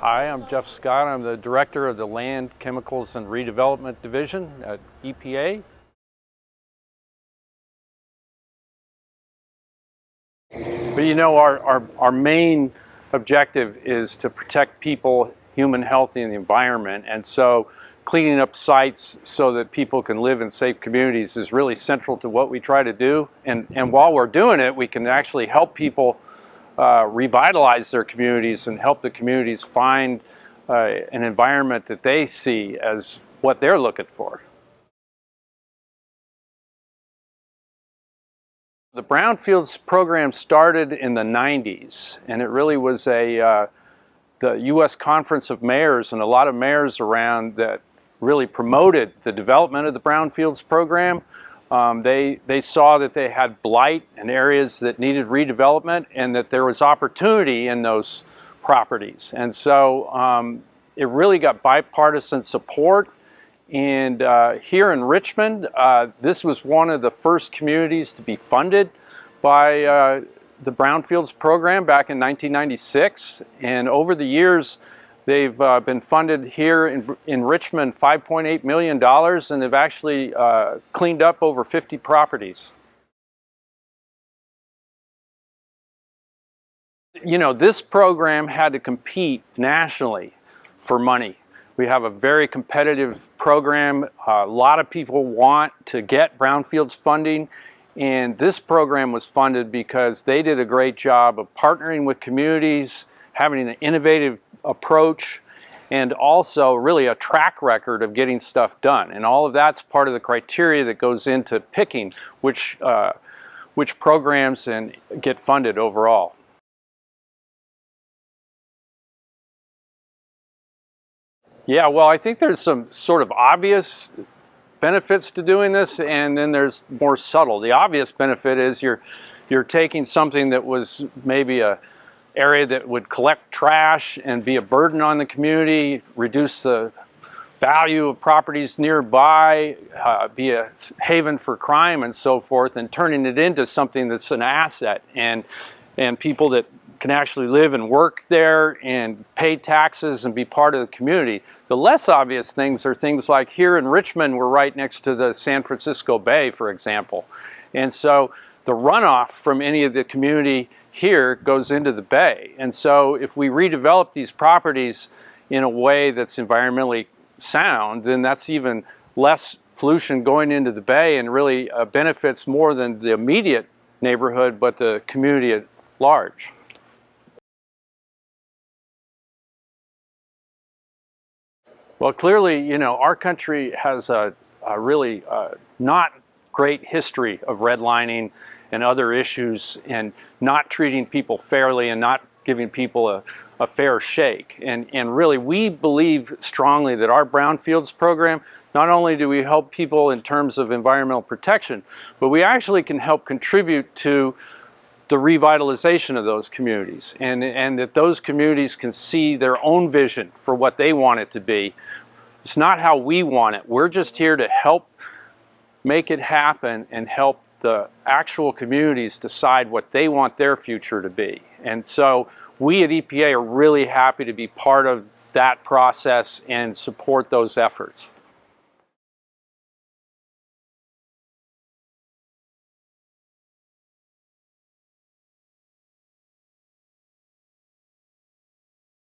Hi, I'm Jeff Scott. I'm the Director of the Land, Chemicals, and Redevelopment Division at EPA. But you know, our main objective is to protect people, human health, and the environment. And so cleaning up sites so that people can live in safe communities is really central to what we try to do. And while we're doing it, we can actually help people revitalize their communities and help the communities find an environment that they see as what they're looking for. The Brownfields program started in the 90s, and it really was the U.S. Conference of Mayors and a lot of mayors around that really promoted the development of the Brownfields program. They saw that they had blight and areas that needed redevelopment and that there was opportunity in those properties. And so it really got bipartisan support. And here in Richmond, this was one of the first communities to be funded by the Brownfields program back in 1996. And over the years, they've been funded here in Richmond $5.8 million, and they've actually cleaned up over 50 properties. You know, this program had to compete nationally for money. We have a very competitive program. A lot of people want to get Brownfields funding, and this program was funded because they did a great job of partnering with communities, having an innovative approach, and also really a track record of getting stuff done. And all of that's part of the criteria that goes into picking which programs and get funded overall. Yeah, well, I think there's some sort of obvious benefits to doing this, and then there's more subtle. The obvious benefit is you're taking something that was maybe a area that would collect trash and be a burden on the community, reduce the value of properties nearby, be a haven for crime and so forth, and turning it into something that's an asset and people that can actually live and work there and pay taxes and be part of the community. The less obvious things are things like here in Richmond, we're right next to the San Francisco Bay, for example. And so the runoff from any of the community here goes into the bay. And so if we redevelop these properties in a way that's environmentally sound, then that's even less pollution going into the bay and really benefits more than the immediate neighborhood, but the community at large. Well, clearly, you know, our country has a really not great history of redlining and other issues and not treating people fairly and not giving people a fair shake. And really, we believe strongly that our Brownfields program, not only do we help people in terms of environmental protection, but we actually can help contribute to the revitalization of those communities, and that those communities can see their own vision for what they want it to be. It's not how we want it. We're just here to help make it happen and help the actual communities decide what they want their future to be. And so we at EPA are really happy to be part of that process and support those efforts.